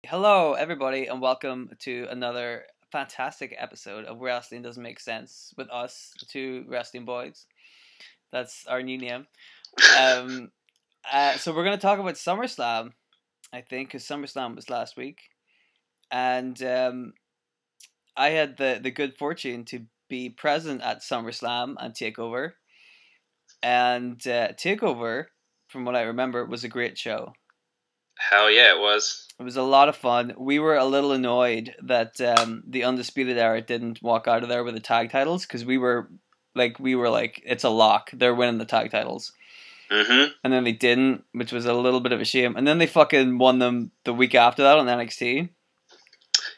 Hello, everybody, and welcome to another fantastic episode of Wrestling Doesn't Make Sense with us, the two wrestling boys. That's our new name. Um, so we're going to talk about SummerSlam, I think, because SummerSlam was last week. And I had the good fortune to be present at SummerSlam and Takeover. And Takeover, from what I remember, was a great show. Hell yeah, it was. It was a lot of fun. We were a little annoyed that the Undisputed Era didn't walk out of there with the tag titles because we were like, it's a lock. They're winning the tag titles. Mm-hmm. And then they didn't, which was a little bit of a shame. And then they fucking won them the week after that on NXT.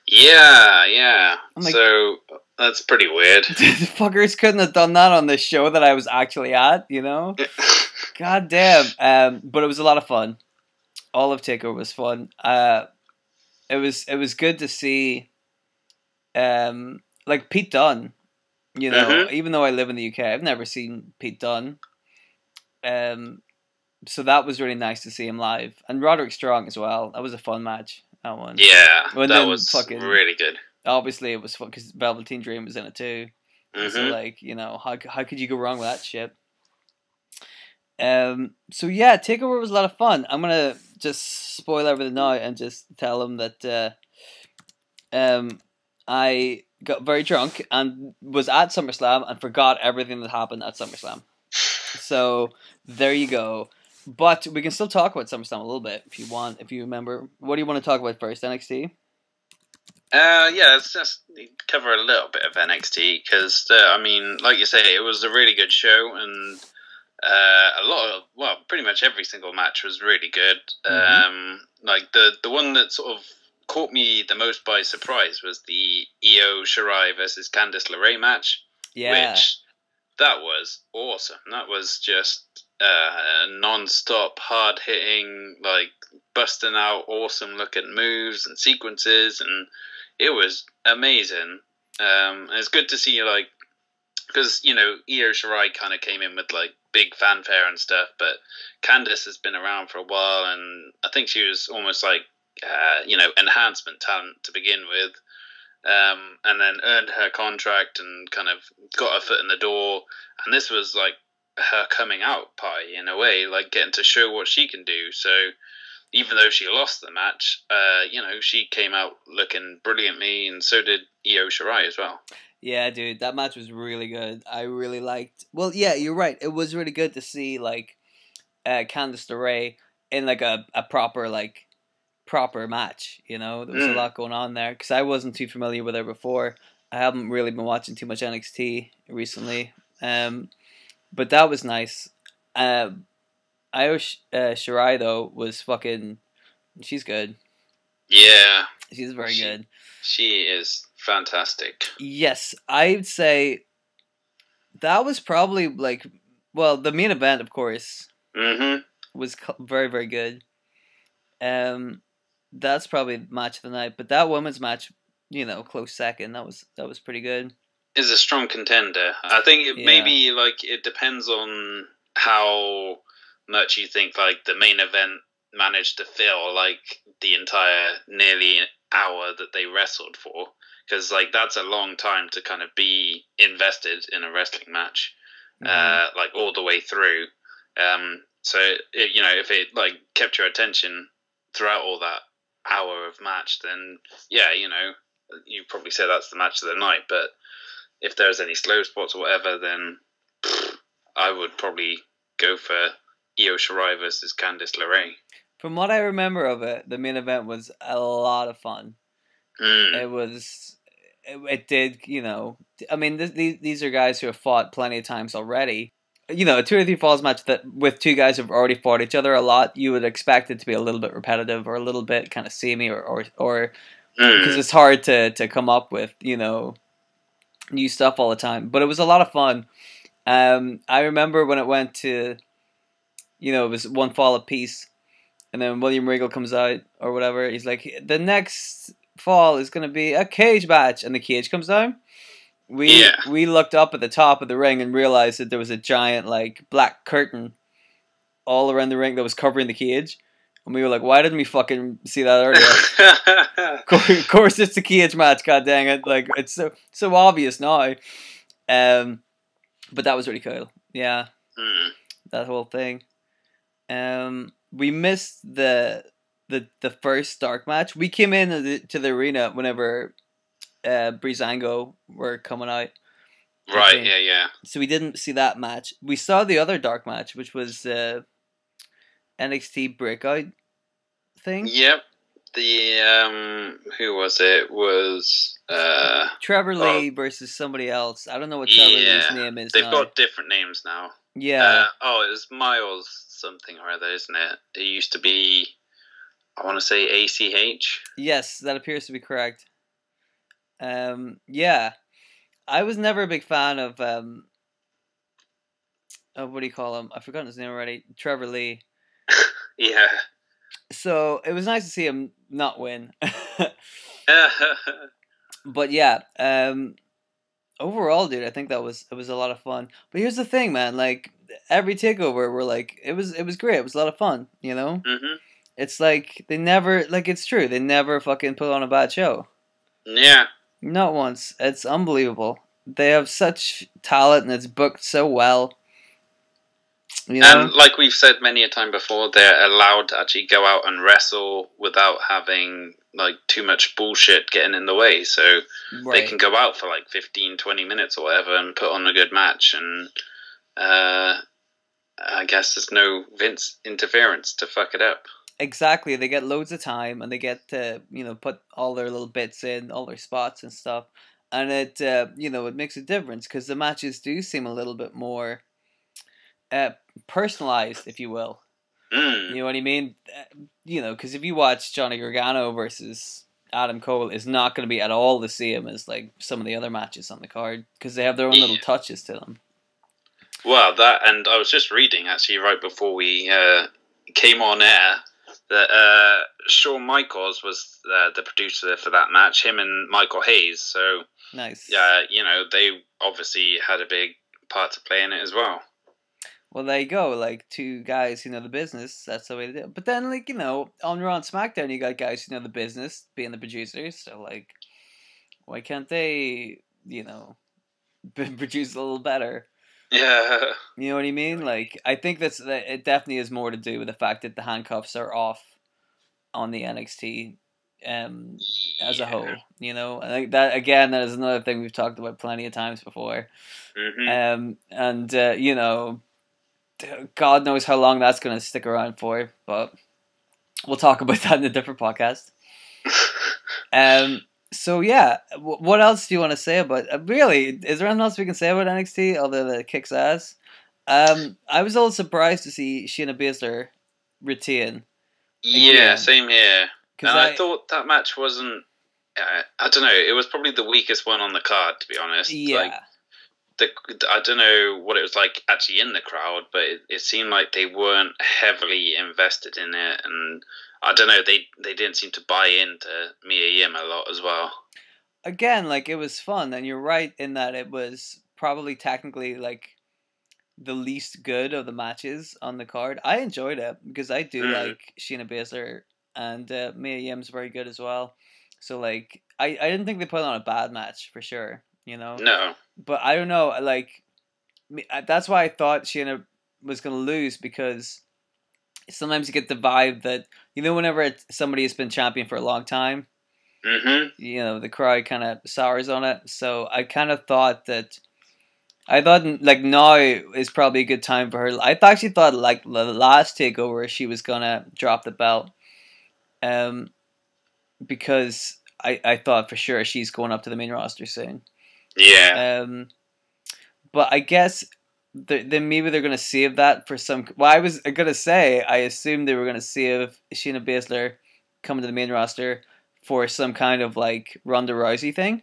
Yeah. Like, so that's pretty weird. the fuckers couldn't have done that on the show that I was actually at, you know? God damn. But it was a lot of fun. All of Takeover was fun. It was good to see, like Pete Dunne. You know, even though I live in the UK, I've never seen Pete Dunne. So that was really nice to see him live, and Roderick Strong as well. That was a fun match. That one. Yeah, that was really good. Obviously, it was fun because Velveteen Dream was in it too. So like, you know, how could you go wrong with that shit? So yeah, Takeover was a lot of fun. I'm gonna just spoil everything now and just tell them that I got very drunk and was at SummerSlam and forgot everything that happened at SummerSlam. So there you go. But we can still talk about SummerSlam a little bit if you want, if you remember. What do you want to talk about first, NXT? Yeah, let's just cover a little bit of NXT because I mean, like you say, it was a really good show and. Pretty much every single match was really good. Like the one that sort of caught me the most by surprise was the Io Shirai versus Candice LeRae match. Yeah, which that was awesome. That was just non-stop, hard-hitting, like busting out awesome looking moves and sequences, and it was amazing. It's good to see like. Because, you know, Io Shirai kind of came in with, like, big fanfare and stuff, but Candice has been around for a while, and I think she was almost like, enhancement talent to begin with, and then earned her contract and kind of got her foot in the door, and this was, like, her coming out party, in a way, like, getting to show what she can do, so even though she lost the match, she came out looking brilliantly, and so did Io Shirai as well. Yeah, dude, that match was really good. I really liked. Well, yeah, you're right. It was really good to see like Candice LeRae in like a proper match. You know, there was a lot going on there because I wasn't too familiar with her before. I haven't really been watching too much NXT recently, but that was nice. Io Shirai though was fucking. She's good. Yeah, she's very good. She is fantastic. Yes, I'd say that was probably like, well, the main event, of course, was very, very good. That's probably match of the night, but that women's match, you know, close second. That was pretty good. Is a strong contender. I think maybe like it depends on how much you think like the main event managed to fill like the entire nearly hour that they wrestled for. Because like that's a long time to kind of be invested in a wrestling match, like all the way through. So if it like kept your attention throughout all that hour of match, then yeah, you probably say that's the match of the night. But if there's any slow spots or whatever, then I would probably go for Io Shirai versus Candice LeRae. From what I remember of it, the main event was a lot of fun. It was. It did, you know. I mean, these are guys who have fought plenty of times already. You know, a 2 or 3 falls match that with two guys who've already fought each other a lot, you would expect it to be a little bit repetitive or a little bit kind of samey or because it's hard to come up with, you know, new stuff all the time. But it was a lot of fun. I remember when it went to, you know, it was one fall apiece, and then William Regal comes out or whatever. He's like, the next fall is going to be a cage match, and the cage comes down. We looked up at the top of the ring and realized that there was a giant like black curtain all around the ring that was covering the cage, And we were like, why didn't we fucking see that earlier? Of course it's a cage match, god dang it. Like, it's so obvious now. But that was really cool. Yeah. That whole thing. We missed the first dark match. We came in to the arena whenever Breezango were coming out. Right, yeah. So we didn't see that match. We saw the other dark match, which was NXT Breakout thing. Yep. The who was it? It was Trevor Lee versus somebody else. I don't know what Trevor Lee's name is. They've got different names now. Yeah. It was Miles something or other, isn't it? It used to be, I want to say ACH. Yes, that appears to be correct. Yeah. I was never a big fan of what do you call him? I've forgotten his name already. Trevor Lee. Yeah. So it was nice to see him not win. But yeah, overall, dude, I think it was a lot of fun. But here's the thing, man. Like every takeover, we're like, it was great. It was a lot of fun. You know. Mm-hmm. It's like they never, like, it's true. They never fucking put on a bad show. Yeah. Not once. It's unbelievable. They have such talent and it's booked so well. You know? And like we've said many a time before, they're allowed to actually go out and wrestle without having like too much bullshit getting in the way. So they can go out for like 15, 20 minutes or whatever and put on a good match. And I guess there's no Vince interference to fuck it up. Exactly. They get loads of time and they get to, put all their little bits in, all their spots and stuff. And it, it makes a difference because the matches do seem a little bit more personalized, if you will. You know what I mean? Because if you watch Johnny Gargano versus Adam Cole, it's not going to be at all the same as like some of the other matches on the card because they have their own little touches to them. Well, and I was just reading actually right before we came on air that Shawn Michaels was the producer for that match, him and Michael Hayes. So nice. Yeah, they obviously had a big part to play in it as well. Well, there you go. Like, two guys who know the business. That's the way to do it. But then, like, on Raw and SmackDown, you got guys who know the business being the producers. So, like, why can't they, produce a little better? Yeah. You know what I mean? Like, I think it definitely has more to do with the fact that the handcuffs are off on the NXT as a whole. I think that, again, that is another thing we've talked about plenty of times before. Mm-hmm. God knows how long that's going to stick around for, but we'll talk about that in a different podcast. So yeah, what else do you want to say about? Really, is there anything else we can say about NXT other than it kicks ass? I was a little surprised to see Shayna Baszler retain. Yeah, same here. And I thought that match wasn't. I don't know. It was probably the weakest one on the card, to be honest. Yeah. I don't know what it was like actually in the crowd, but it seemed like they weren't heavily invested in it, and I don't know, they didn't seem to buy into Mia Yim a lot as well. Again, like, it was fun, and you're right in that it was probably technically like the least good of the matches on the card. I enjoyed it because I do like Shayna Baszler, and Mia Yim's very good as well. So like, I didn't think they put on a bad match for sure. No. But I don't know, like, that's why I thought Shayna was going to lose, because sometimes you get the vibe that, whenever somebody has been champion for a long time, the crowd kind of sours on it. So I kind of thought like, now is probably a good time for her. I actually thought, like, the last takeover, she was going to drop the belt. Because I thought for sure she's going up to the main roster soon. Yeah. But I guess then maybe they're going to save that for some. Well, I was going to say I assumed they were going to save Shayna Baszler coming to the main roster for some kind of like Ronda Rousey thing.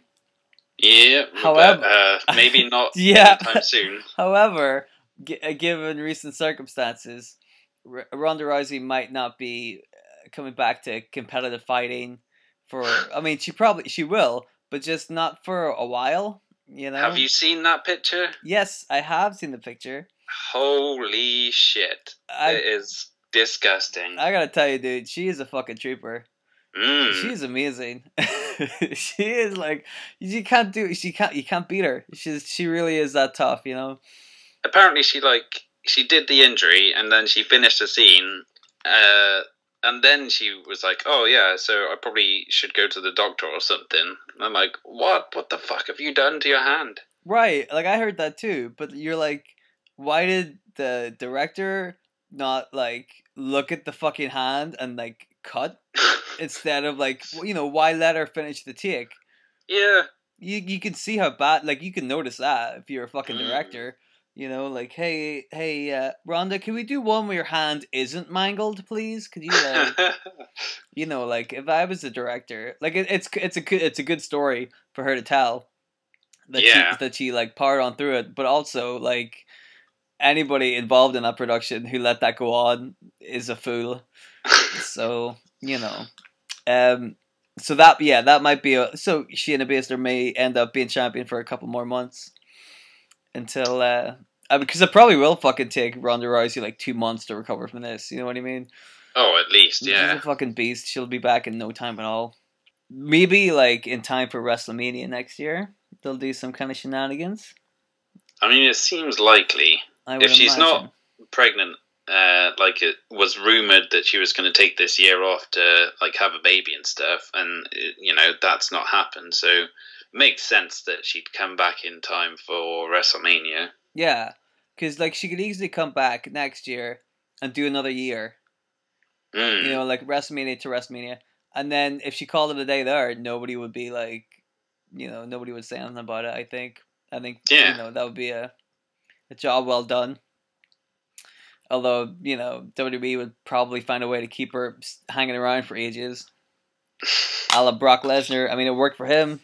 Yeah. However, but, maybe not anytime soon. However, given recent circumstances, Ronda Rousey might not be coming back to competitive fighting for. I mean, she will, but just not for a while. Have you seen that picture? Yes, I have seen the picture. Holy shit. It is disgusting. I gotta tell you, dude, she is a fucking trooper. She's amazing. She is like you can't beat her. She really is that tough, you know. Apparently, she did the injury and then she finished the scene, and then she was like, "Oh yeah, so I probably should go to the doctor or something." And I'm like, "What? What the fuck have you done to your hand?" Right, like I heard that too, but you're like, why did the director not like look at the fucking hand and like cut instead of like why let her finish the take? Yeah. You can see how bad, like you can notice that if you're a fucking director. Like, hey, Rhonda, can we do one where your hand isn't mangled, please? Could you like, like if I was the director, like it's a good story for her to tell that she like powered on through it, but also like anybody involved in that production who let that go on is a fool. So so that might be so Shayna Baszler may end up being champion for a couple more months until because it probably will fucking take Ronda Rousey like 2 months to recover from this. You know what I mean? Oh, at least, yeah. She's a fucking beast. She'll be back in no time at all. Maybe like in time for WrestleMania next year, they'll do some kind of shenanigans. I mean, it seems likely. If she's not pregnant, like it was rumored that she was going to take this year off to like have a baby and stuff, and that's not happened. So it makes sense that she'd come back in time for WrestleMania. Yeah, because like she could easily come back next year and do another year. Like WrestleMania to WrestleMania, and then if she called it a day there, nobody would be like, nobody would say anything about it. I think that would be a job well done. Although, WWE would probably find a way to keep her hanging around for ages. A la Brock Lesnar. I mean, it worked for him.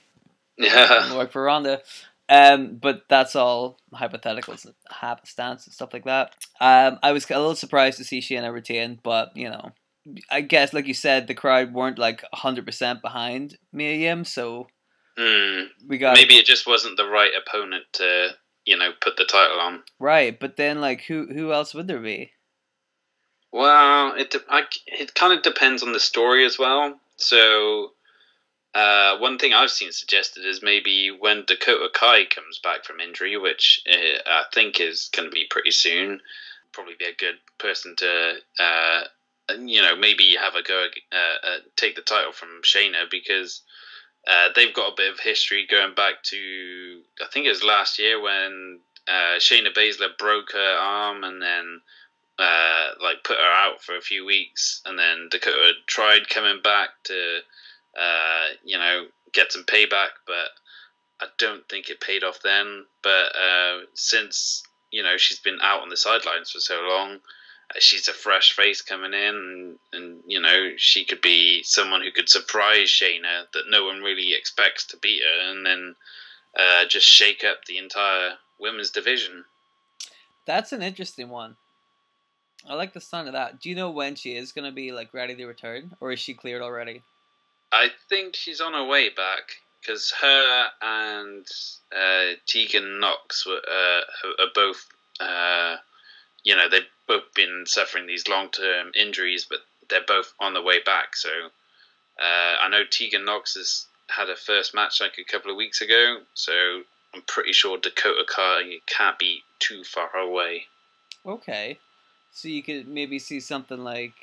Yeah. It worked for Ronda. But that's all hypotheticals, happenstance and stuff like that. I was a little surprised to see Shayna retain, but, I guess, like you said, the crowd weren't like 100% behind Mia Yim, so maybe it just wasn't the right opponent to put the title on. Right, but then like who else would there be? Well, it kind of depends on the story as well. So, one thing I've seen suggested is maybe when Dakota Kai comes back from injury, which I think is going to be pretty soon, probably be a good person to maybe have a go take the title from Shayna, because they've got a bit of history going back to, I think it was last year when Shayna Baszler broke her arm and then put her out for a few weeks, and then Dakota tried coming back to get some payback, but I don't think it paid off then. But since she's been out on the sidelines for so long, she's a fresh face coming in, and she could be someone who could surprise Shayna that no one really expects to beat her, and then just shake up the entire women's division. That's an interesting one. I like the sound of that. Do you know when she is going to be like ready to return, or is she cleared already? I think she's on her way back, because her and Tegan Knox are both they've both been suffering these long-term injuries, but they're both on the way back. So I know Tegan Knox has had her first match like a couple of weeks ago, so I'm pretty sure Dakota Kai can't be too far away. Okay. So you could maybe see something like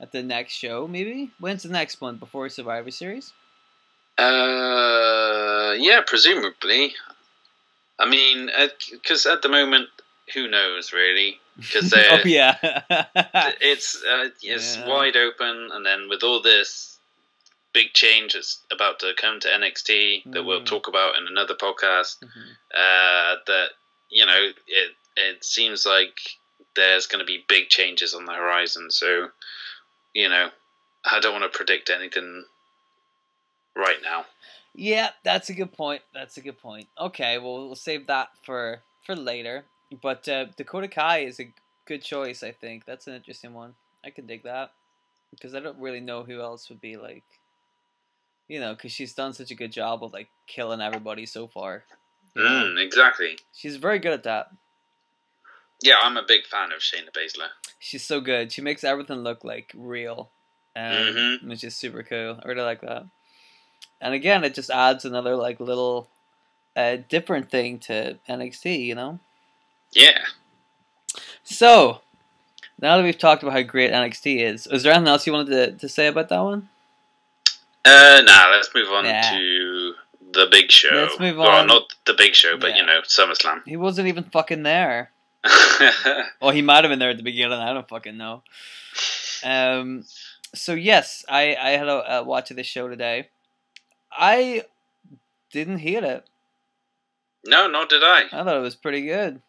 at the next show, maybe? When's the next one? Before Survivor Series? Yeah, presumably. I mean, because at the moment, who knows, really? Because it's wide open, and then with all this big change that's about to come to NXT that we'll talk about in another podcast, that it seems like there's going to be big changes on the horizon. So, I don't want to predict anything right now. Yeah, that's a good point. Okay, well, we'll save that for later. But Dakota Kai is a good choice, I think. That's an interesting one. I can dig that. Because I don't really know who else would be like, because she's done such a good job of like killing everybody so far. Exactly. She's very good at that. Yeah, I'm a big fan of Shayna Baszler. She's so good. She makes everything look like real, which is super cool. I really like that. And again, it just adds another like little different thing to NXT, you know? Yeah. So, now that we've talked about how great NXT is there anything else you wanted to say about that one? Nah, let's move on to the big show. Let's move on. Well, not the big show, but, SummerSlam. He wasn't even fucking there. Well, he might have been there at the beginning. I don't fucking know. So, yes, I had a watch of this show today. I didn't hate it. No, nor did I. I thought it was pretty good.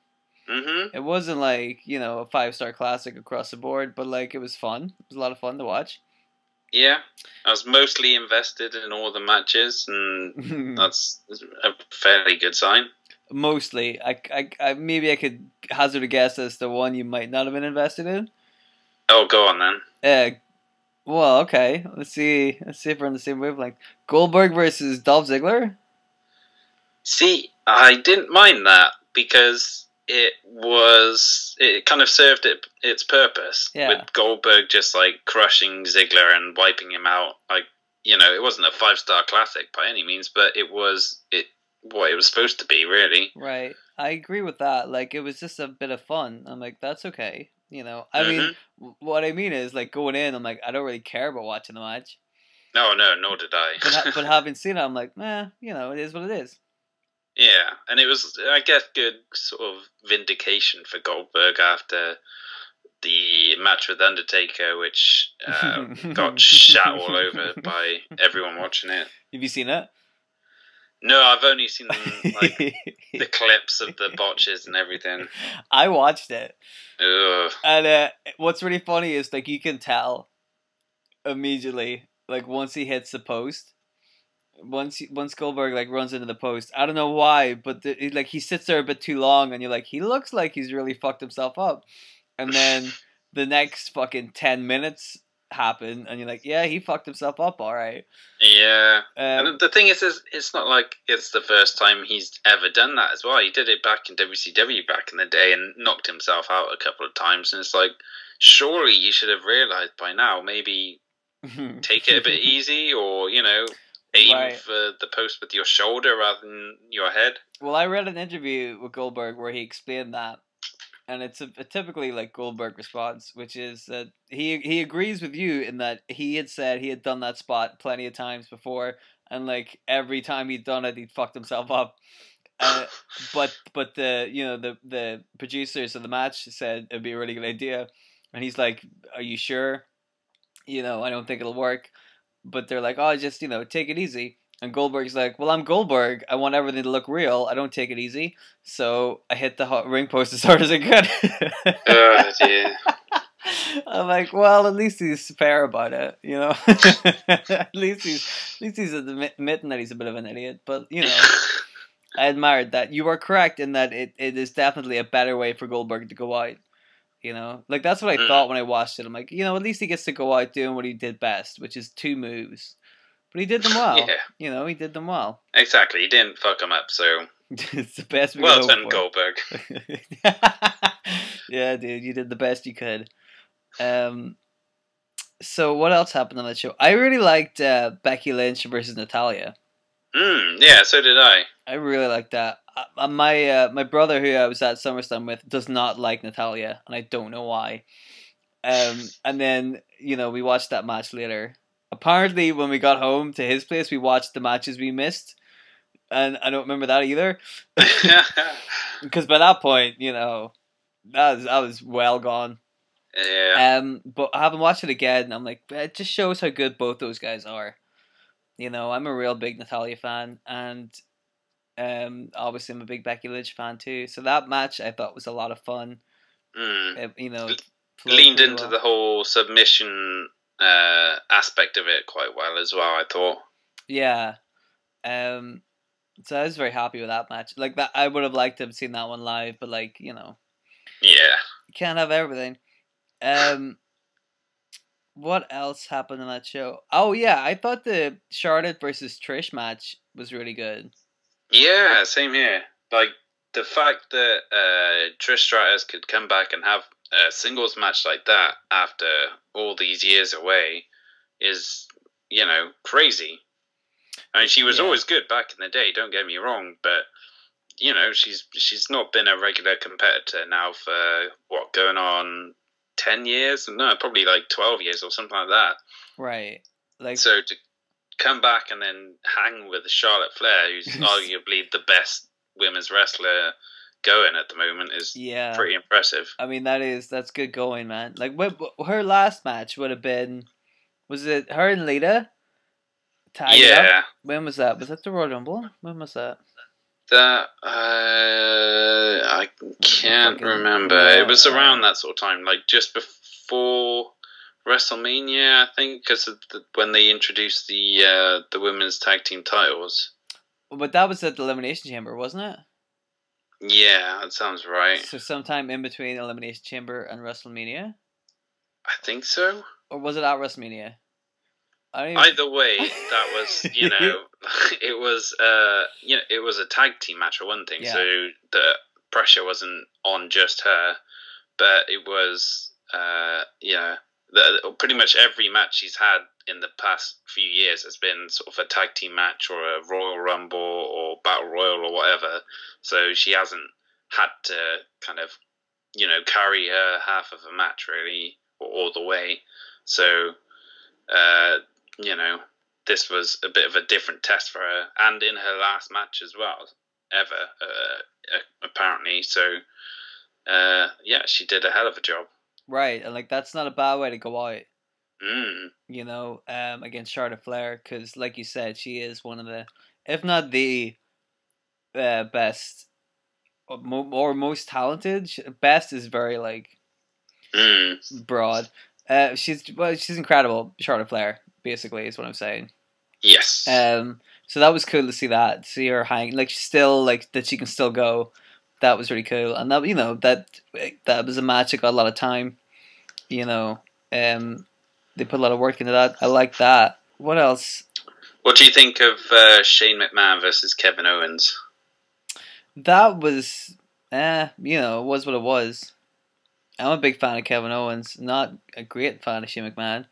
Mm-hmm. It wasn't like, a 5-star classic across the board, but like it was fun. It was a lot of fun to watch. Yeah, I was mostly invested in all the matches, and that's a fairly good sign. Mostly. I maybe I could hazard a guess as the one you might not have been invested in. Oh, go on then. Well, okay. Let's see if we're on the same wavelength. Goldberg versus Dolph Ziggler? See, I didn't mind that because it kind of served its purpose. Yeah. With Goldberg just like crushing Ziggler and wiping him out. Like, it wasn't a 5-star classic by any means, but it was what it was supposed to be, really. Right. I agree with that. Like, it was just a bit of fun. I'm like, that's okay. I mean, what I mean is, like, going in, I'm like, I don't really care about watching the match. No, nor did I. but having seen it, I'm like, it is what it is. Yeah, and it was, I guess, good sort of vindication for Goldberg after the match with Undertaker, which got shat all over by everyone watching it. Have you seen it? No, I've only seen like the clips of the botches and everything. I watched it. Ugh. And what's really funny is like you can tell immediately, like once he hits the post, once Goldberg like runs into the post. I don't know why, but he sits there a bit too long, and you're like, he looks like he's really fucked himself up. And then the next fucking 10 minutes happen, and you're like, yeah, he fucked himself up, all right. Yeah. And the thing is, it's not like it's the first time he's ever done that as well. He did it back in WCW back in the day and knocked himself out a couple of times. And it's like, surely you should have realized by now, maybe take it a bit easy, or, aim for the post with your shoulder rather than your head. Well, I read an interview with Goldberg where he explained that. And it's a typically like Goldberg response, which is that he agrees with you in that he had said he had done that spot plenty of times before, and like every time he'd done it, he'd fucked himself up. But the producers of the match said it'd be a really good idea, and he's like, "Are you sure? I don't think it'll work." But they're like, "Oh, just take it easy." And Goldberg's like, well, I'm Goldberg. I want everything to look real. I don't take it easy. So I hit the ring post as hard as I could. Oh, dear. I'm like, well, at least he's fair about it, at least he's admitting that he's a bit of an idiot. But, I admired that. You are correct in that it is definitely a better way for Goldberg to go out. Like that's what I thought when I watched it. I'm like, at least he gets to go out doing what he did best, which is 2 moves. But he did them well. Yeah. He did them well. Exactly. He didn't fuck them up, so... It's the best we well done, Goldberg. Yeah, dude. You did the best you could. So what else happened on that show? I really liked Becky Lynch versus Natalya. Yeah, so did I. I really liked that. My brother, who I was at SummerSlam with, does not like Natalya, and I don't know why. And then, we watched that match later. Apparently, when we got home to his place, we watched the matches we missed. And I don't remember that either. Because by that point, I was well gone. Yeah. But I haven't watched it again, and I'm like, it just shows how good both those guys are. I'm a real big Natalya fan, and obviously I'm a big Becky Lynch fan too. So that match I thought was a lot of fun. Leaned into the whole submission aspect of it quite well as well, I thought. Yeah. So I was very happy with that match. Like that, I would have liked to have seen that one live, but like, Yeah. You can't have everything. What else happened in that show? Oh yeah, I thought the Charlotte versus Trish match was really good. Yeah, same here. Like the fact that Trish Stratus could come back and have a singles match like that after all these years away is, crazy. I mean, she was always good back in the day. Don't get me wrong, but she's not been a regular competitor now for going on 10 years? No, probably like 12 years or something like that. Right. Like, so to come back and then hang with Charlotte Flair, who's arguably the best women's wrestler going at the moment, is pretty impressive. I mean, that's good going, man. Like, her last match would have been, was it her and Lita? Yeah. When was that? Was that the Royal Rumble? When was that? That I can't remember. Yeah, it was around that sort of time, like just before WrestleMania, I think, because when they introduced the women's tag team titles. But that was at the Elimination Chamber, wasn't it? Yeah, that sounds right. So sometime in between Elimination Chamber and WrestleMania? I think so. Or was it at WrestleMania? Either way, that was, it was it was a tag team match for one thing, so the pressure wasn't on just her, but it was pretty much every match she's had in the past few years has been sort of a tag team match or a Royal Rumble or Battle Royal or whatever. So she hasn't had to kind of, carry her half of a match really or all the way. So, this was a bit of a different test for her, and in her last match as well, apparently. So, she did a hell of a job. Right, and like that's not a bad way to go out. Mm. Against Charlotte Flair, because like you said, she is one of the, if not the best or most talented. Best is very broad. She's incredible, Charlotte Flair. Basically, is what I'm saying. Yes. So that was cool to see that. See her hang she's still that she can still go. That was really cool, and that that was a match that got a lot of time. They put a lot of work into that. I like that. What else? What do you think of Shane McMahon versus Kevin Owens? That was, it was what it was. I'm a big fan of Kevin Owens, not a great fan of Shane McMahon.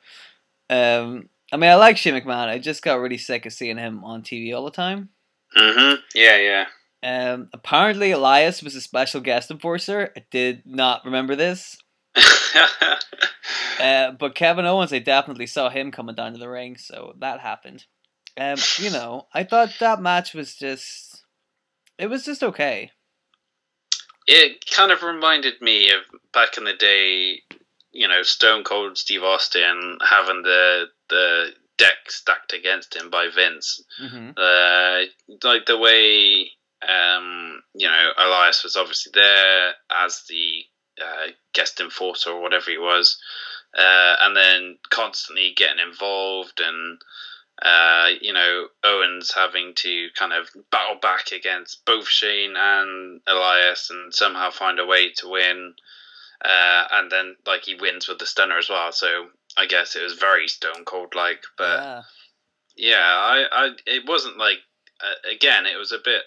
I mean, I like Shane McMahon. I just got really sick of seeing him on TV all the time. Mm-hmm. Yeah. Apparently, Elias was a special guest enforcer. I did not remember this. But Kevin Owens, I definitely saw him coming down to the ring, so that happened. I thought that match was just okay. It kind of reminded me of back in the day, Stone Cold Steve Austin having the deck stacked against him by Vince. Mm-hmm. Like the way, Elias was obviously there as the guest enforcer or whatever he was, and then constantly getting involved and Owens having to kind of battle back against both Shane and Elias and somehow find a way to win, and then he wins with the stunner as well. So I guess it was very Stone Cold but I it wasn't again, it was a bit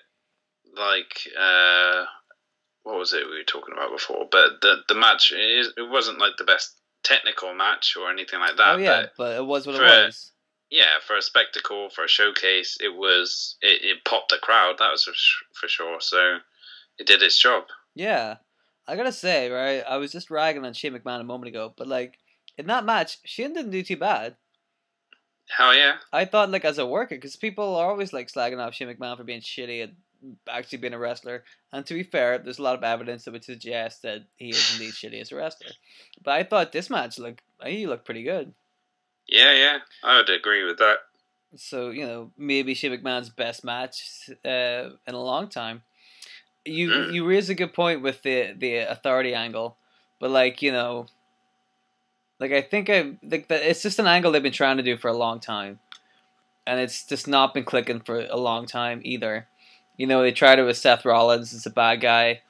what was it we were talking about before? But the match, it wasn't the best technical match or anything like that. Oh yeah, but it was what it was. Yeah, for a spectacle, for a showcase, it popped the crowd. That was for sure. So it did its job. Yeah, I gotta say, right? I was just ragging on Shane McMahon a moment ago, but in that match, Shane didn't do too bad. Hell yeah! I thought as a worker, because people are always slagging off Shane McMahon for being shitty at actually being a wrestler, and to be fair, there's a lot of evidence that would suggest that he is indeed shitty as a wrestler. But I thought this match he looked pretty good. Yeah, I would agree with that. So maybe Shane McMahon's best match in a long time. You raise a good point with the authority angle, but I think that it's just an angle they've been trying to do for a long time, and it's just not been clicking for a long time either. They tried it with Seth Rollins as a bad guy,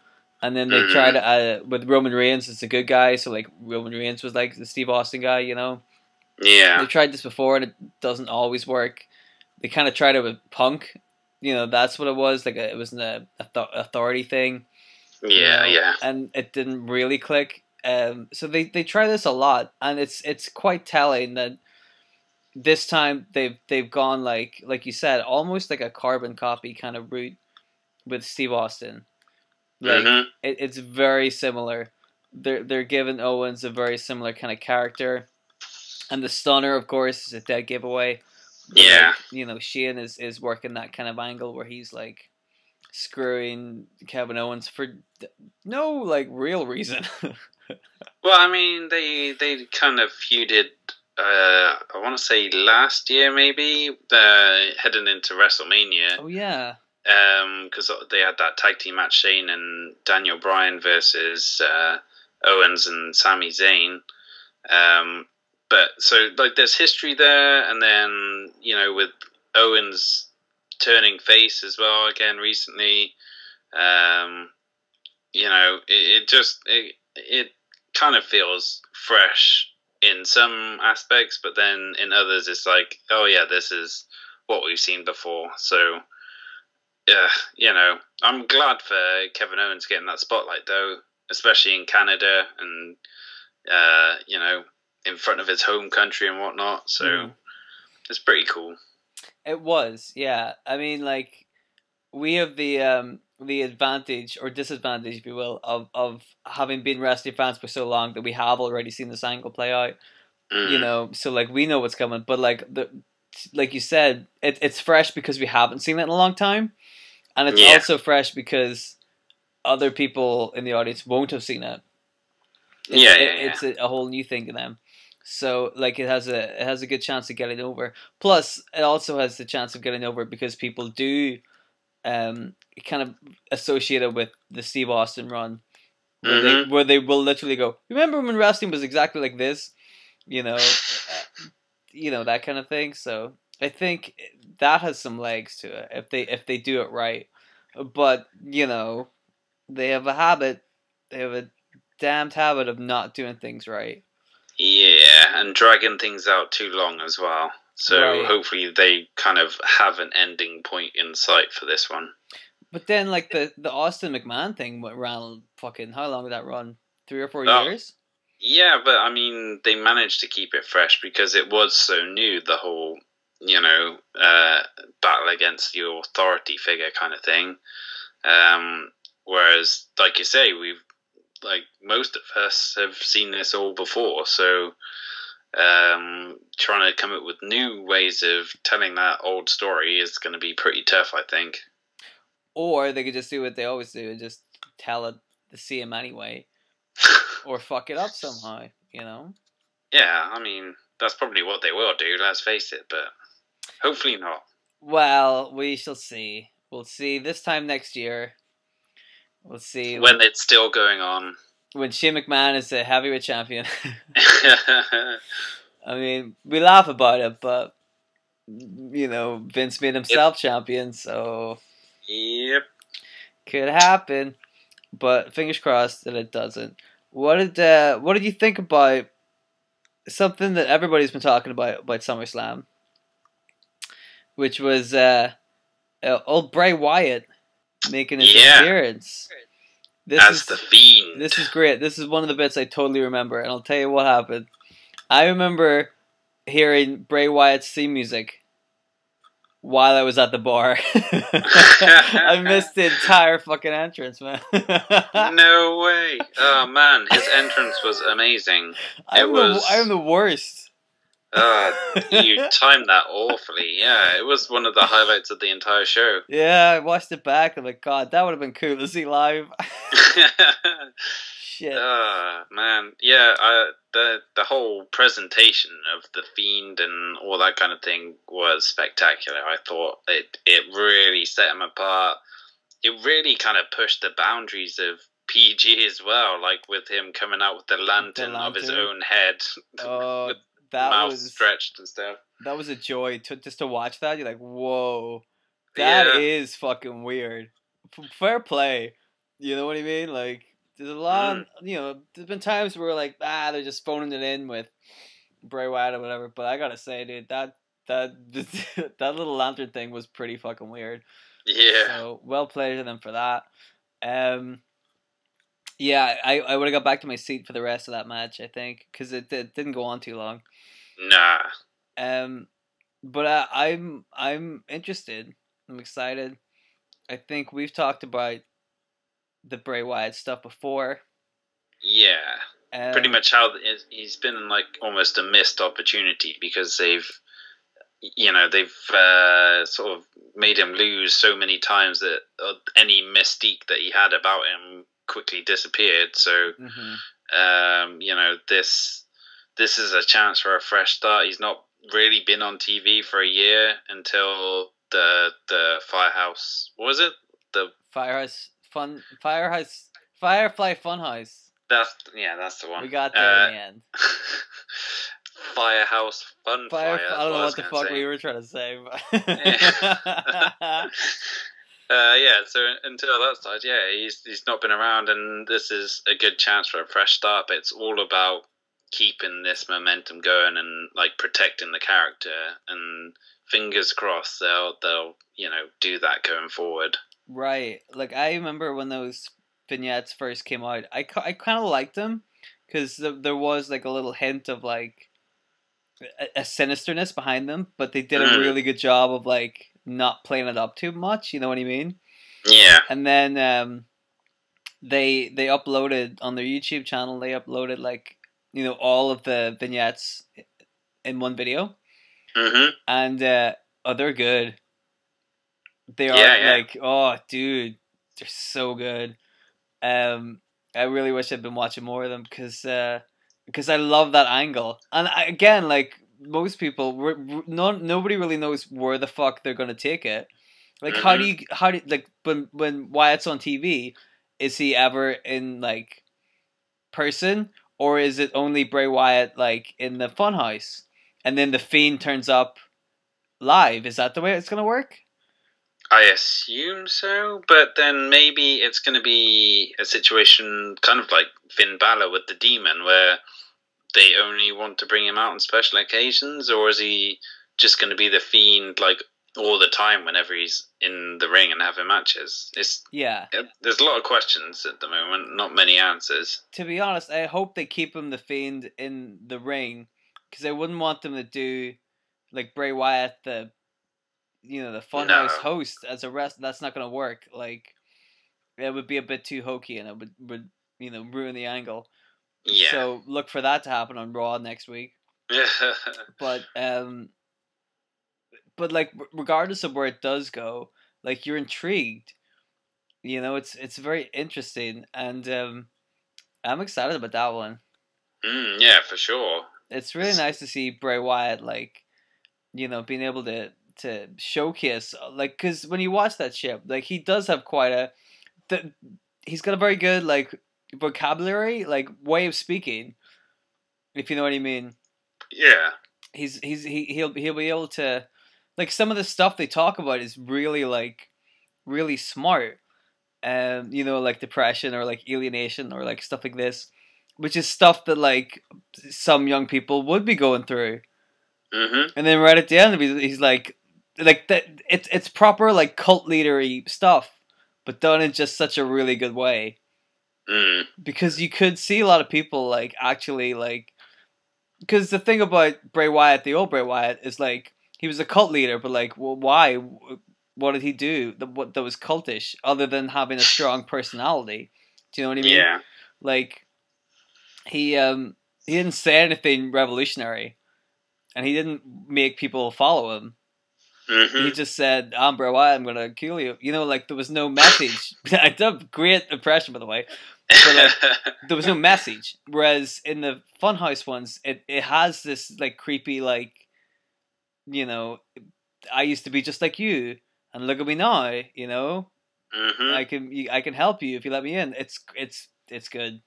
and then they tried it with Roman Reigns as a good guy. So Roman Reigns was the Steve Austin guy, Yeah. They tried this before and it doesn't always work. They kind of tried it with Punk. That's what it was. It was an authority thing. Yeah. And it didn't really click. So they try this a lot, and it's quite telling that this time they've gone like you said, almost like a carbon copy kind of route with Steve Austin. Like it's very similar. They're giving Owens a very similar kind of character, and the stunner, of course, is a dead giveaway. Yeah, like, you know, Shane is working that kind of angle where he's like screwing Kevin Owens for no like real reason. well, I mean, they kind of feuded. I want to say last year, maybe heading into WrestleMania. Oh yeah. Because they had that tag team match, Shane and Daniel Bryan versus Owens and Sami Zayn. But so like there's history there, and then you know with Owens turning face as well again recently. You know it kind of feels fresh in some aspects, but then in others it's like, oh yeah, this is what we've seen before. So yeah, you know, I'm glad for Kevin Owens getting that spotlight though, especially in Canada and you know, in front of his home country and whatnot. So it's pretty cool. It was, yeah. I mean, like we have the advantage or disadvantage, if you will, of having been wrestling fans for so long that we have already seen this angle play out. You know, so like we know what's coming, but like you said, it's fresh because we haven't seen it in a long time, and it's also fresh because other people in the audience won't have seen it. It's a whole new thing to them. So like it has a good chance of getting over. Plus, it also has the chance of getting over because people do kind of associate it with the Steve Austin run, where they will literally go, remember when wrestling was exactly like this, you know, that kind of thing. So I think that has some legs to it if they do it right. But you know, they have a habit. They have a damned habit of not doing things right. Yeah, and dragging things out too long as well. So hopefully they kind of have an ending point in sight for this one. But then, like the Austin McMahon thing went around fucking, how long did that run? 3 or 4 years? Yeah, but I mean, they managed to keep it fresh because it was so new, the whole, you know, battle against the authority figure kind of thing. Whereas, like you say, most of us have seen this all before, so trying to come up with new ways of telling that old story is going to be pretty tough, I think. Or they could just do what they always do and just tell it the same anyway. Or fuck it up somehow, you know? Yeah, I mean, that's probably what they will do, let's face it, but hopefully not. Well, we shall see. We'll see this time next year. We'll see. When it's still going on. When Shane McMahon is the heavyweight champion. I mean, we laugh about it, but, you know, Vince made himself champion, so... Yep. Could happen, but fingers crossed that it doesn't. What did you think about something that everybody's been talking about SummerSlam, which was old Bray Wyatt making his appearance? As the Fiend. This is great. This is one of the bits I totally remember, and I'll tell you what happened. I remember hearing Bray Wyatt's theme music while I was at the bar. I missed the entire fucking entrance, man. No way. Oh, man. His entrance was amazing. I am the worst. You timed that awfully. Yeah, it was one of the highlights of the entire show. Yeah, I watched it back. I'm like, God, that would have been cool to see live. Shit. Man. Yeah, the whole presentation of the Fiend and all that kind of thing was spectacular. I thought it really set him apart. It really kind of pushed the boundaries of PG as well, like with him coming out with the lantern of his own head. With that mouth was stretched and stuff. That was a joy just to watch that. You're like, whoa, that is fucking weird. Fair play, you know what I mean? Like, there's a lot, you know, there's been times where like, they're just phoning it in with Bray Wyatt or whatever. But I gotta say, dude, that little lantern thing was pretty fucking weird. Yeah. So well played to them for that. Yeah, I would have got back to my seat for the rest of that match, I think, because it didn't go on too long. Nah. But I'm interested. I'm excited. I think we've talked about the Bray Wyatt stuff before. Yeah. Pretty much how he's been like almost a missed opportunity because they've sort of made him lose so many times that any mystique that he had about him quickly disappeared. So, this is a chance for a fresh start. He's not really been on TV for a year until the Firehouse. What was it? The Firefly Funhouse. That's the one. We got there in the end. Firehouse Funfire. I don't know what the fuck we were trying to say. But so until that stage, he's not been around, and this is a good chance for a fresh start. But it's all about keeping this momentum going and like protecting the character. And fingers crossed, they'll do that going forward. Right. Like I remember when those vignettes first came out, I kind of liked them because there was like a little hint of like a sinisterness behind them, but they did a really good job of like not playing it up too much. You know what I mean? Yeah. And then they uploaded on their YouTube channel. They uploaded like all of the vignettes in one video, and they're good. They are like, oh, dude, they're so good. I really wish I'd been watching more of them because I love that angle. And again, like most people, nobody really knows where the fuck they're gonna take it. Like, how do you like when Wyatt's on TV, is he ever in like person, or is it only Bray Wyatt like in the funhouse, and then the Fiend turns up live? Is that the way it's gonna work? I assume so, but then maybe it's going to be a situation kind of like Finn Balor with the Demon, where they only want to bring him out on special occasions, or is he just going to be the Fiend like all the time whenever he's in the ring and having matches? There's a lot of questions at the moment, not many answers. To be honest, I hope they keep him the Fiend in the ring, because I wouldn't want them to do like Bray Wyatt the Funhouse host as a rest. That's not going to work. Like, it would be a bit too hokey, and it would ruin the angle. Yeah. So look for that to happen on Raw next week. But like regardless of where it does go, like you're intrigued. It's very interesting, and I'm excited about that one. Yeah, for sure. It's really nice to see Bray Wyatt like, being able to showcase, like, because when you watch that shit, like, he does have quite he's got a very good like vocabulary, like way of speaking, if you know what I mean. Yeah. He'll be able to, like, some of the stuff they talk about is really like really smart, like depression or like alienation or like stuff like this, which is stuff that like some young people would be going through. And then right at the end, he's like that. It's proper like cult leadery stuff, but done in just such a really good way. Because you could see a lot of people like actually like, because the thing about Bray Wyatt, the old Bray Wyatt, is like he was a cult leader, but like, well, why? What did he do that was cultish, other than having a strong personality? Do you know what I mean? Yeah. Like he didn't say anything revolutionary. And he didn't make people follow him. He just said, "I'm Bray Wyatt, I'm gonna kill you." Like there was no message. I did a great impression, by the way. But like, there was no message. Whereas in the Funhouse ones, it has this like creepy like, I used to be just like you, and look at me now. I can help you if you let me in. It's good.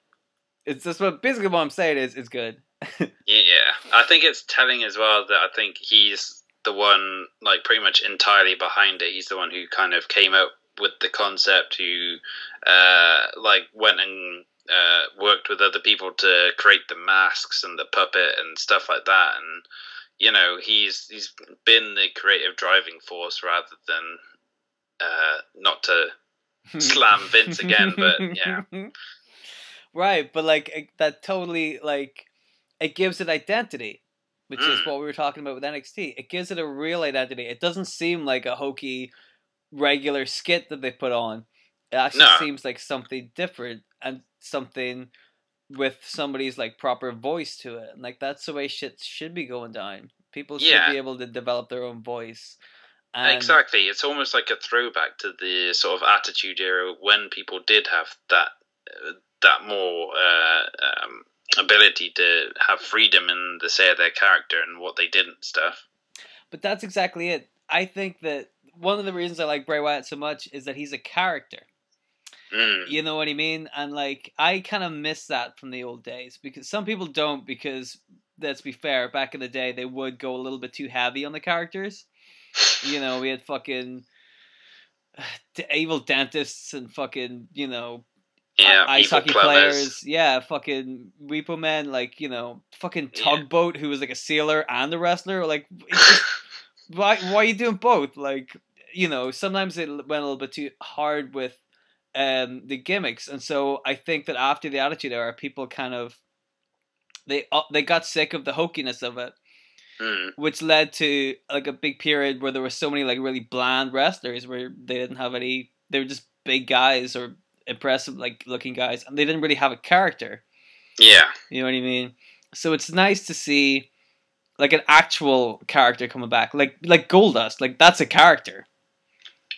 It's just basically what I'm saying is it's good. Yeah, I think it's telling as well that I think he's the one, like, pretty much entirely behind it. He's the one who kind of came up with the concept, who like went and worked with other people to create the masks and the puppet and stuff like that. And he's been the creative driving force rather than not to slam Vince again, but yeah. Right, but like that totally like it gives it identity, which is what we were talking about with NXT. It gives it a real identity. It doesn't seem like a hokey regular skit that they put on. It actually seems like something different and something with somebody's like proper voice to it. And like that's the way shit should be going down. People should be able to develop their own voice. And exactly. It's almost like a throwback to the sort of Attitude Era when people did have that more ability to have freedom in the say of their character and what they did and stuff. But that's exactly it. I think that one of the reasons I like Bray Wyatt so much is that he's a character. You know what I mean? And like I kind of miss that from the old days because some people don't because let's be fair, back in the day they would go a little bit too heavy on the characters. You know, we had fucking evil dentists and fucking, you know, ice hockey players. Yeah, fucking Repo Men, like, you know, fucking Tugboat who was like a sailor and a wrestler. Like, why are you doing both? Like, you know, sometimes it went a little bit too hard with the gimmicks. And so I think that after the Attitude Era, people kind of, they got sick of the hokiness of it. Which led to like a big period where there were so many like really bland wrestlers where they didn't have any. They were just big guys or impressive like looking guys, and they didn't really have a character. Yeah, you know what I mean. So it's nice to see like an actual character coming back, like Goldust. Like that's a character,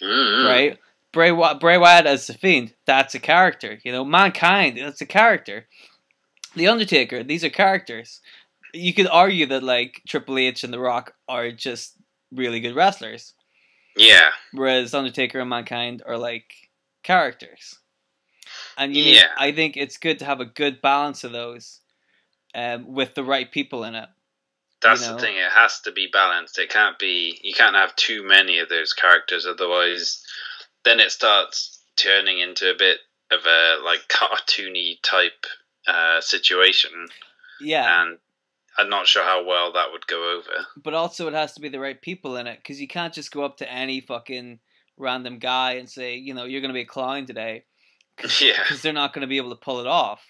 right? Bray Wyatt as the Fiend, that's a character. You know, Mankind, that's a character. The Undertaker, these are characters. You could argue that like Triple H and The Rock are just really good wrestlers. Yeah. Whereas Undertaker and Mankind are like characters. And I think it's good to have a good balance of those with the right people in it. That's the thing, it has to be balanced. It can't be, you can't have too many of those characters, otherwise then it starts turning into a bit of a like cartoony type situation. Yeah. And I'm not sure how well that would go over. But also it has to be the right people in it, because you can't just go up to any fucking random guy and say, you know, you're going to be a clown today. Because they're not going to be able to pull it off.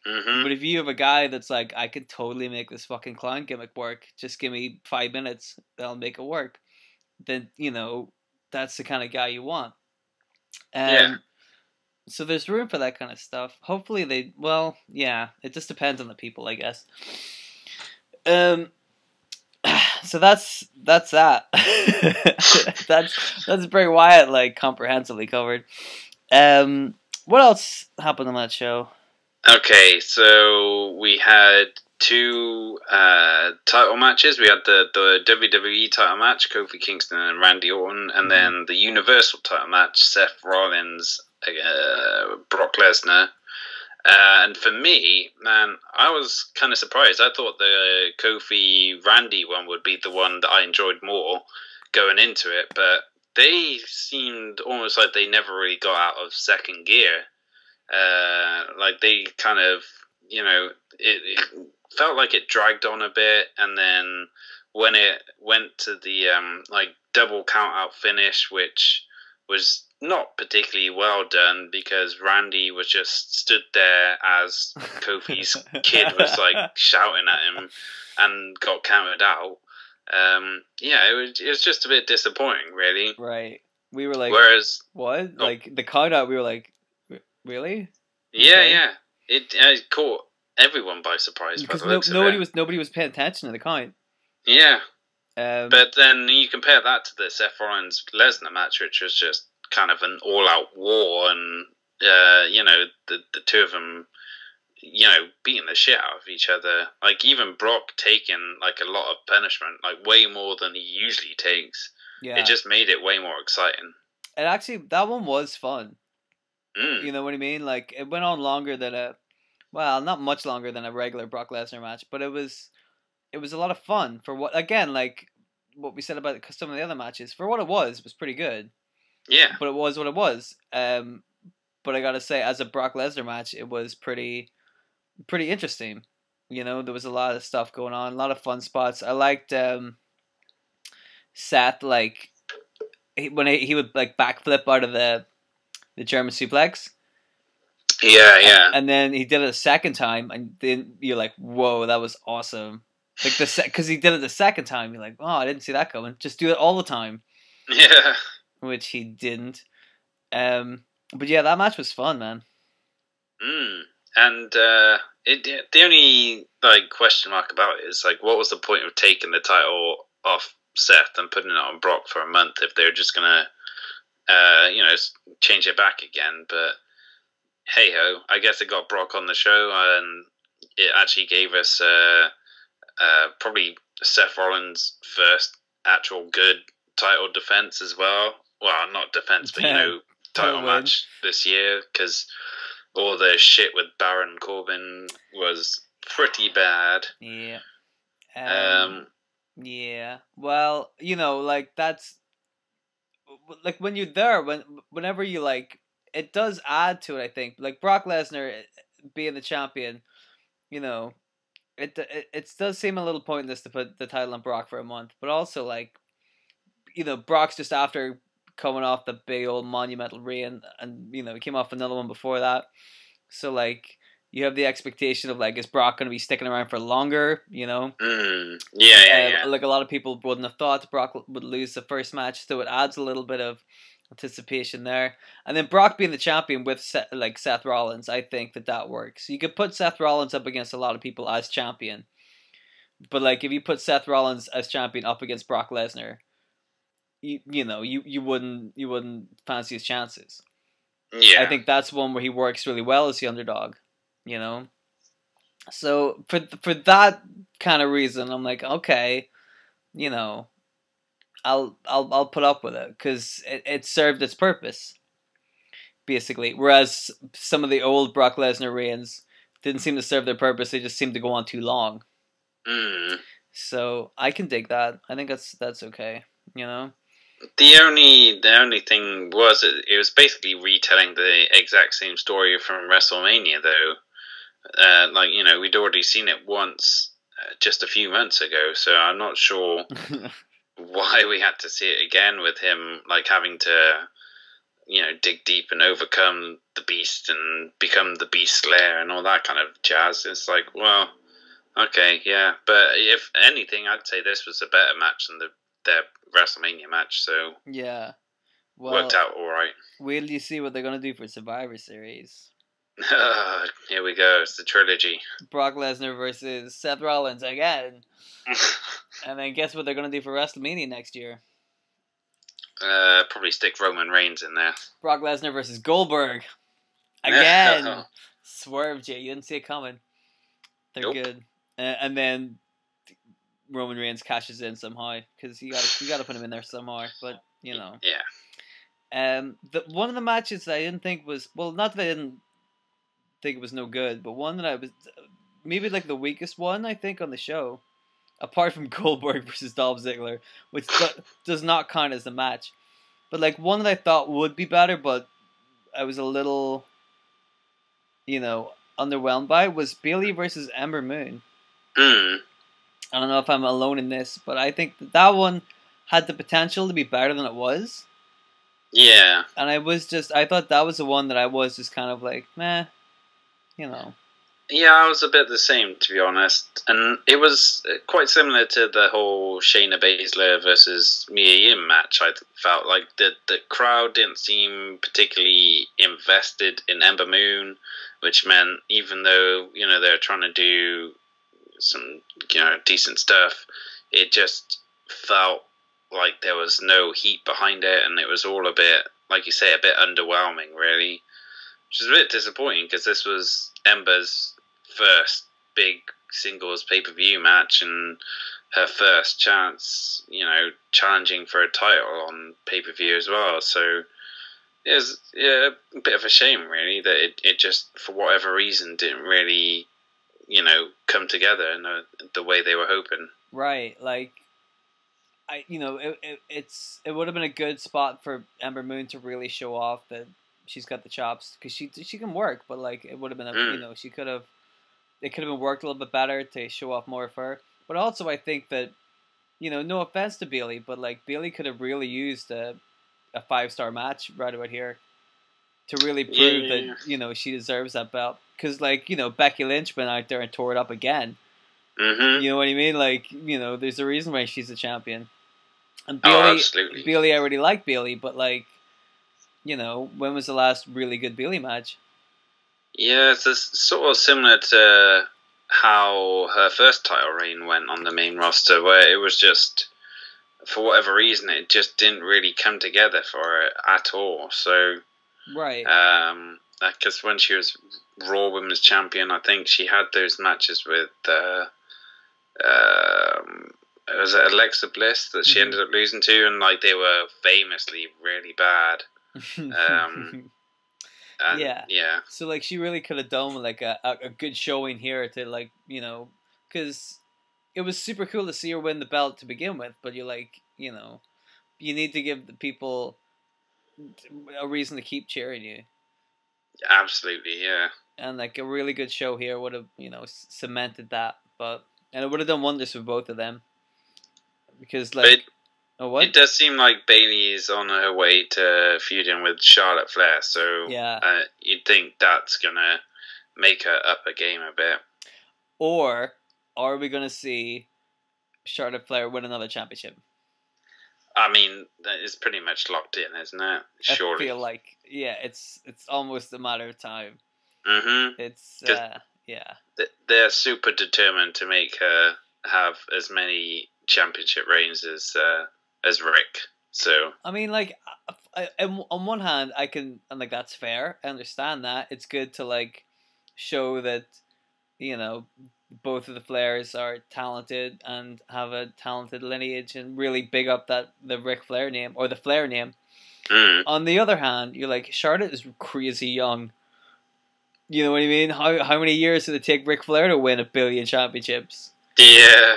But if you have a guy that's like, I could totally make this fucking clown gimmick work, just give me 5 minutes, I'll make it work, then, you know, that's the kind of guy you want. So there's room for that kind of stuff. Hopefully it just depends on the people, I guess. So that's that. that's Bray Wyatt like comprehensively covered. What else happened on that show? Okay, so we had 2 title matches. We had the WWE title match, Kofi Kingston and Randy Orton, and then the Universal title match, Seth Rollins, Brock Lesnar. And for me, man, I was kind of surprised. I thought the Kofi Randy one would be the one that I enjoyed more going into it, but they seemed almost like they never really got out of second gear. Like they kind of, you know, it felt like it dragged on a bit, and then when it went to the like double count out finish, which was not particularly well done because Randy was just stood there as Kofi's kid was like shouting at him and got counted out. It was just a bit disappointing, really. Right. We were like, whereas what? Like the count out, we were like, really? Yeah. It caught everyone by surprise because nobody was paying attention to the count. Yeah. But then you compare that to the Seth Rollins Lesnar match, which was just kind of an all-out war, and you know, the two of them, you know, beating the shit out of each other. Like even Brock taking like a lot of punishment, like way more than he usually takes. Yeah. It just made it way more exciting. And actually, that one was fun. You know what I mean? Like it went on longer than not much longer than a regular Brock Lesnar match, but it was a lot of fun for what, again, like what we said about some of the other matches. For what it was pretty good. Yeah. But it was what it was. But I gotta say, as a Brock Lesnar match, it was pretty interesting. You know, there was a lot of stuff going on, a lot of fun spots. I liked Seth, like when he would like backflip out of the German suplex. Yeah. And then he did it a second time, and then you're like, whoa, that was awesome. Like because he did it the second time, you're like, oh, I didn't see that coming. Just do it all the time. Yeah. Which he didn't. But yeah, that match was fun, man. And the only question mark about it is what was the point of taking the title off Seth and putting it on Brock for a month if they're just gonna change it back again? But hey ho, I guess it got Brock on the show, and it actually gave us probably Seth Rollins' first actual good title defense as well. Well, not defense, but title match this year, because all the shit with Baron Corbin was pretty bad. Yeah. Yeah. Well, that's when you're there, whenever you it does add to it. I think Brock Lesnar being the champion, it does seem a little pointless to put the title on Brock for a month, but also Brock's just after coming off the big old monumental reign, and he came off another one before that, so you have the expectation of is Brock going to be sticking around for longer, Yeah. A lot of people wouldn't have thought Brock would lose the first match, so it adds a little bit of anticipation there. And then Brock being the champion with Seth Rollins, I think that works. You could put Seth Rollins up against a lot of people as champion, but if you put Seth Rollins as champion up against Brock Lesnar, you wouldn't fancy his chances. Yeah, I think that's one where he works really well as the underdog. So for that kind of reason, I'm like, okay, I'll put up with it because it served its purpose, basically. Whereas some of the old Brock Lesnar reigns didn't seem to serve their purpose; they just seemed to go on too long. So I can dig that. I think that's okay. The only thing was it was basically retelling the exact same story from WrestleMania, though. We'd already seen it once just a few months ago, so I'm not sure why we had to see it again with him having to dig deep and overcome the beast and become the beast slayer and all that kind of jazz. It's well, okay, yeah, but if anything, I'd say this was a better match than their WrestleMania match, so yeah, worked out all right. Wait till you see what they're gonna do for Survivor Series. Here we go. It's the trilogy. Brock Lesnar versus Seth Rollins again. And then guess what they're going to do for WrestleMania next year? Probably stick Roman Reigns in there. Brock Lesnar versus Goldberg. Again. Swerve, Jay. You didn't see it coming. They're good. And then Roman Reigns cashes in somehow. Because you got to put him in there somehow. But, Yeah. One of the matches that I didn't think was... Well, not that I didn't think it was no good, but one that I was maybe the weakest one I think on the show, apart from Goldberg versus Dolph Ziggler, which does not count as a match, but one that I thought would be better, but I was a little underwhelmed by, was Bayley versus Ember Moon. I don't know if I'm alone in this, but I think that one had the potential to be better than it was. Yeah. And I thought that was the one that I was just kind of meh. Yeah, I was a bit the same, to be honest. And it was quite similar to the whole Shayna Baszler versus Mia Yim match. I felt like the crowd didn't seem particularly invested in Ember Moon, which meant even though, they're trying to do some, decent stuff, it just felt like there was no heat behind it, and it was all a bit, like you say, a bit underwhelming, really. Which is a bit disappointing because this was Ember's first big singles pay-per-view match and her first chance, challenging for a title on pay-per-view as well. So it was a bit of a shame, really, that it just, for whatever reason, didn't really, come together in the way they were hoping. Right, it would have been a good spot for Ember Moon to really show off that she's got the chops, because she can work, but it would have been it could have been worked a little bit better to show off more of her. But also I think that no offense to Bayley, but Bayley could have really used a 5-star match right about here to really prove that she deserves that belt. Because Becky Lynch went out there and tore it up again. Mm-hmm. You know what I mean? There's a reason why she's a champion. And absolutely. Bayley, I already like Bayley, but when was the last really good Bayley match? Yeah, it's sort of similar to how her first title reign went on the main roster, where it was just, for whatever reason, it just didn't really come together for her at all. So, right. Because when she was Raw Women's Champion, I think she had those matches with was it Alexa Bliss that she ended up losing to, and they were famously really bad. Yeah. So she really could have done a good showing here to because it was super cool to see her win the belt to begin with, but you need to give the people a reason to keep cheering you. Absolutely, yeah. And a really good show here would have cemented that, and it would have done wonders for both of them. Because it does seem like Bayley is on her way to feuding with Charlotte Flair, so you'd think that's gonna make her up a game a bit. Or are we gonna see Charlotte Flair win another championship? I mean, it's pretty much locked in, isn't it? Surely. I feel like it's almost a matter of time. Mm-hmm. It's They're super determined to make her have as many championship reigns as Rick. So I mean, on one hand, I can, and that's fair. I understand that it's good to show that both of the Flairs are talented and have a talented lineage, and really big up the Ric Flair name or the Flair name. On the other hand, you're Charlotte is crazy young. You know what I mean? How many years did it take Ric Flair to win 1 billion championships? Yeah.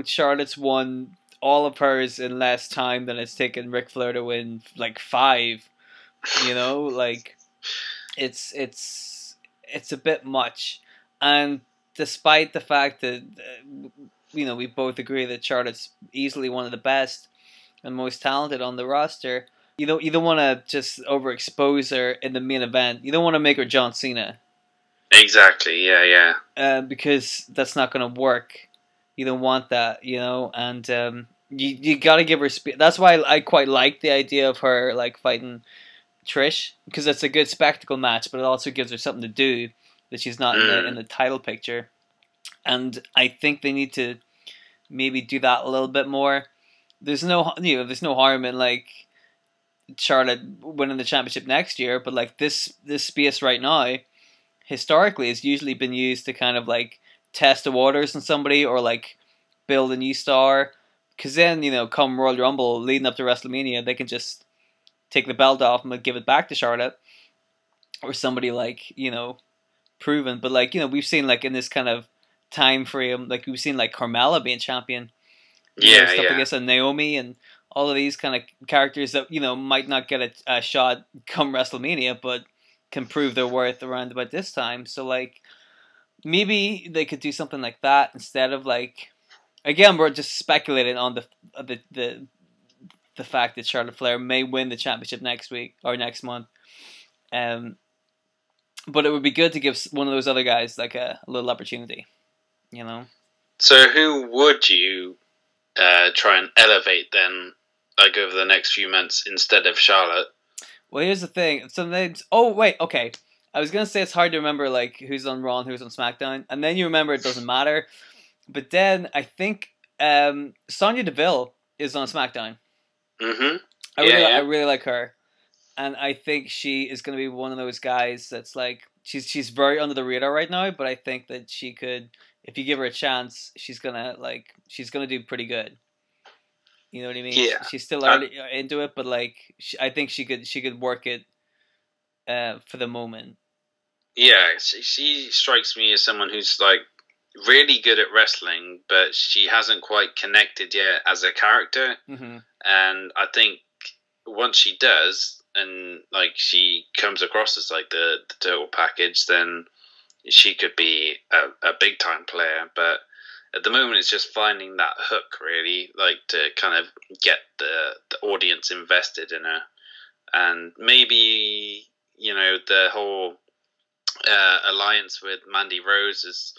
Charlotte's won all of hers in less time than it's taken Ric Flair to win 5. It's a bit much. And despite the fact that we both agree that Charlotte's easily one of the best and most talented on the roster, you don't want to just overexpose her in the main event. You don't want to make her John Cena. Exactly. Yeah. Because that's not going to work. You don't want that, and you got to give her speed. That's why I quite like the idea of her fighting Trish, because it's a good spectacle match, but it also gives her something to do that she's not in the title picture. And I think they need to maybe do that a little bit more. There's no harm in Charlotte winning the championship next year, but this space right now, historically, has usually been used to kind of test the waters on somebody or build a new star. Because then come Royal Rumble leading up to WrestleMania, they can just take the belt off and give it back to Charlotte or somebody proven. But we've seen in this kind of time frame, we've seen Carmella being champion. Stuff against Naomi and all of these kind of characters that might not get a shot come WrestleMania, but can prove their worth around about this time. So maybe they could do something like that instead of again, we're just speculating on the fact that Charlotte Flair may win the championship next week or next month. But it would be good to give one of those other guys a little opportunity, So who would you try and elevate then, over the next few months instead of Charlotte? Well, here's the thing. Sometimes, okay. I was gonna say it's hard to remember who's on Raw and who's on SmackDown, and then you remember it doesn't matter. But then I think Sonya Deville is on SmackDown. Mm-hmm. I really like her, and I think she is going to be one of those guys that's she's very under the radar right now. But I think that she could, if you give her a chance, she's gonna do pretty good. You know what I mean? Yeah. She's still early into it, but I think she could work it for the moment. Yeah, she strikes me as someone who's really good at wrestling, but she hasn't quite connected yet as a character. Mm-hmm. And I think once she does, and she comes across as the total package, then she could be a big time player. But at the moment, it's just finding that hook, really, to kind of get the audience invested in her. And maybe the whole alliance with Mandy Rose has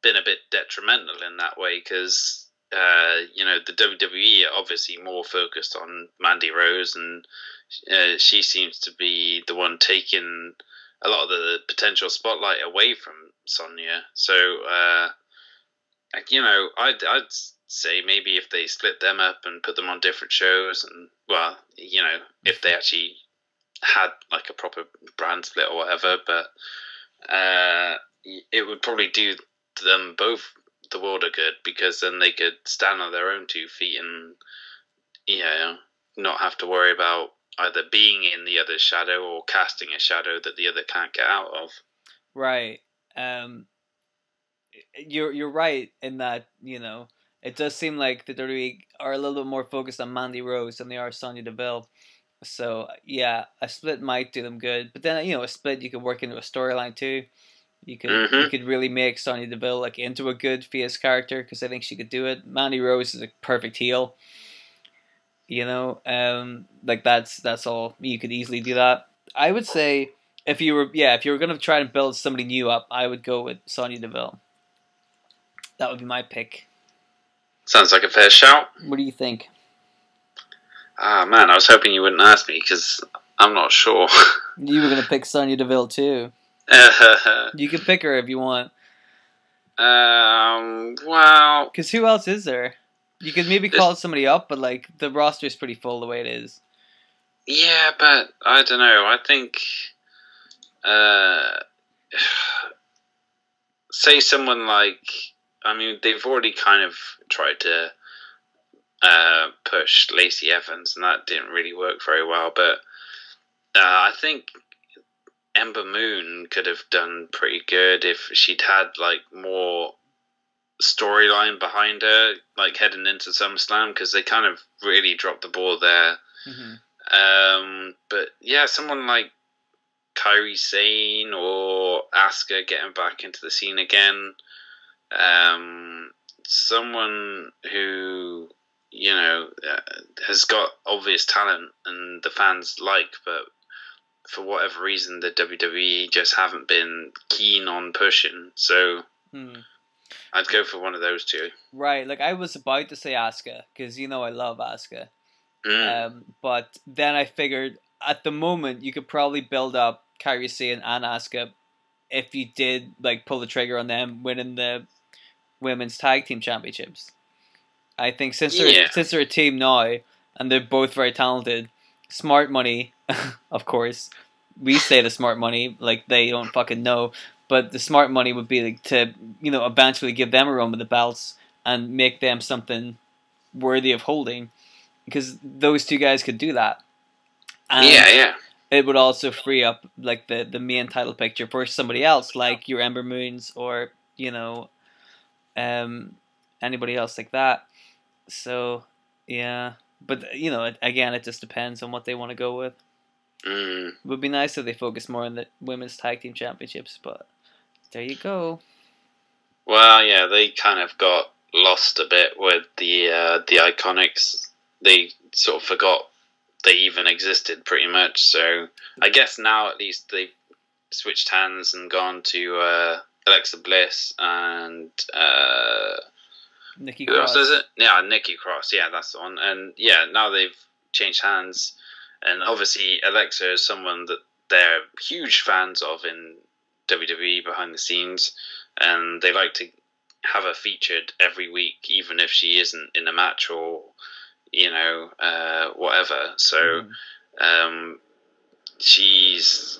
been a bit detrimental in that way because the WWE are obviously more focused on Mandy Rose, and she seems to be the one taking a lot of the potential spotlight away from Sonya. So I'd say maybe if they split them up and put them on different shows, and if they actually had like a proper brand split or whatever, but it would probably do them both the world of good, because then they could stand on their own 2 feet and not have to worry about either being in the other's shadow or casting a shadow that the other can't get out of. Right. You're right in that, it does seem like the WWE are a little bit more focused on Mandy Rose than they are Sonya Deville. So yeah, a split might do them good, but then a split you could work into a storyline too. You could really make Sonya Deville like into a good face character, because I think she could do it. Mandy Rose is a perfect heel. Like that's all. You could easily do that. I would say if you were gonna try and build somebody new up, I would go with Sonya Deville. That would be my pick. Sounds like a fair shout. What do you think? Ah, man, I was hoping you wouldn't ask me, because I'm not sure. You were going to pick Sonya Deville, too. You can pick her if you want. Well... Because who else is there? You could maybe call somebody up, but, like, the roster is pretty full the way it is. Yeah, but, I don't know, I think... say someone like... I mean, they've already kind of tried to push Lacey Evans, and that didn't really work very well. But I think Ember Moon could have done pretty good if she'd had like more storyline behind her, like heading into SummerSlam, because they kind of really dropped the ball there. Mm-hmm. But yeah, someone like Kairi Sane or Asuka getting back into the scene again. Someone who has got obvious talent and the fans like, but for whatever reason the WWE just haven't been keen on pushing. So I'd go for one of those two. Right, like I was about to say Asuka, because I love Asuka. But then I figured at the moment you could probably build up Kairi Sane and Asuka if you did like pull the trigger on them winning the women's tag team championships. I think since they're a team now and they're both very talented, smart money, of course. We say the smart money like they don't fucking know, but the smart money would be like to eventually give them a run with the belts and make them something worthy of holding, because those two guys could do that. And it would also free up like the main title picture for somebody else, like your Ember Moons or anybody else like that. So yeah, but again, it just depends on what they want to go with. It would be nice if they focus more on the women's tag team championships, but there you go. Well, yeah, they kind of got lost a bit with the Iconics. They sort of forgot they even existed pretty much. So I guess now at least they've switched hands and gone to Alexa Bliss and Nikki Cross. Who else is it? Yeah, Nikki Cross. Yeah, that's the one. And yeah, now they've changed hands. And obviously Alexa is someone that they're huge fans of in WWE behind the scenes. And they like to have her featured every week, even if she isn't in a match or, whatever. So she's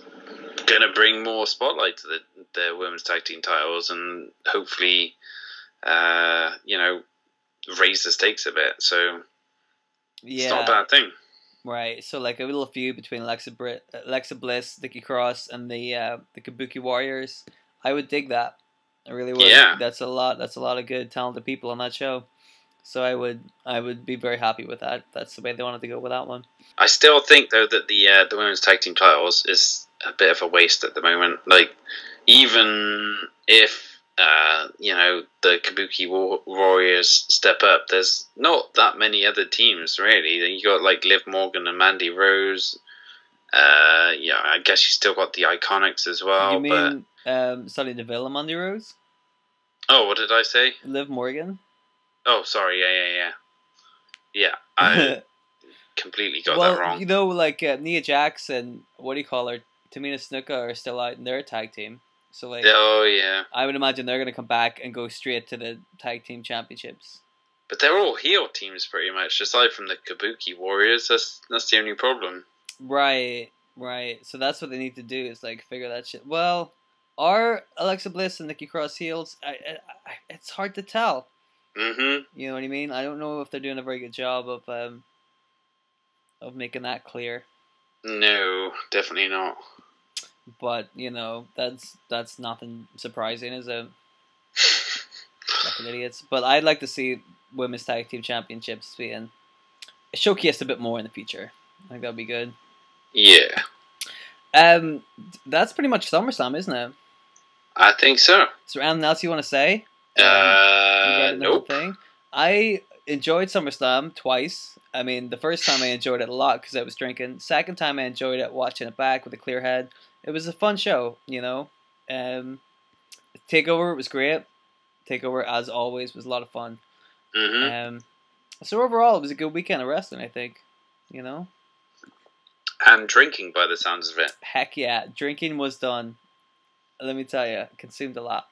going to bring more spotlight to the women's tag team titles and hopefully, raise the stakes a bit. So it's not a bad thing. Right. So like a little feud between Alexa Bliss, Nikki Cross, and the Kabuki Warriors. I would dig that. I really would. Yeah. That's a lot of good, talented people on that show. So I would be very happy with that. That's the way they wanted to go with that one. I still think though that the women's tag team titles is a bit of a waste at the moment. Like, even if the Kabuki Warriors step up, there's not that many other teams really. You got like Liv Morgan and Mandy Rose. Yeah, I guess you still got the Iconics as well. You mean Sonny Deville and Mandy Rose? Oh, what did I say? Liv Morgan? Oh, sorry. Yeah. Yeah, I completely got that wrong. You know, like Nia Jax and what do you call her? Tamina Snuka are still out in their tag team. So like, oh yeah, I would imagine they're gonna come back and go straight to the tag team championships. But they're all heel teams pretty much, aside from the Kabuki Warriors. That's the only problem. Right. So that's what they need to do is like figure that shit. Well, are Alexa Bliss and Nikki Cross heels? It's hard to tell. Mm-hmm. You know what I mean? I don't know if they're doing a very good job of making that clear. No, definitely not. But you know, that's nothing surprising, is it? Fucking idiots. But I'd like to see women's tag team championships being showcased a bit more in the future. I think that'd be good. Yeah. That's pretty much SummerSlam, isn't it? I think so. Is there anything else you want to say? Regarding the whole thing? I enjoyed SummerSlam twice. I mean, the first time I enjoyed it a lot because I was drinking. Second time I enjoyed it watching it back with a clear head. It was a fun show, you know. Takeover was great. Takeover, as always, was a lot of fun. Mm-hmm. So overall, it was a good weekend of wrestling, I think. You know? And drinking, by the sounds of it. Heck yeah. Drinking was done. Let me tell you, consumed a lot.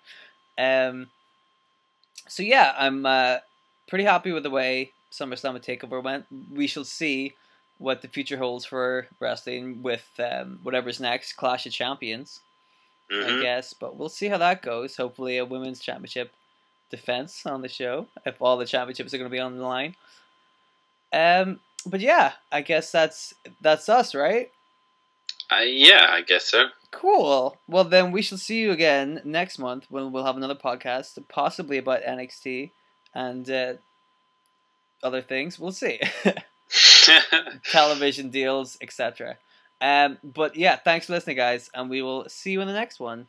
So yeah, I'm pretty happy with the way SummerSlam and Takeover went. We shall see what the future holds for wrestling with whatever's next, Clash of Champions, I guess. But we'll see how that goes. Hopefully a women's championship defense on the show, if all the championships are going to be on the line. But yeah, I guess that's us, right? Yeah, I guess so. Cool. Well, then we shall see you again next month when we'll have another podcast, possibly about NXT and other things. We'll see. Television deals, etc. But yeah, thanks for listening, guys, and we will see you in the next one.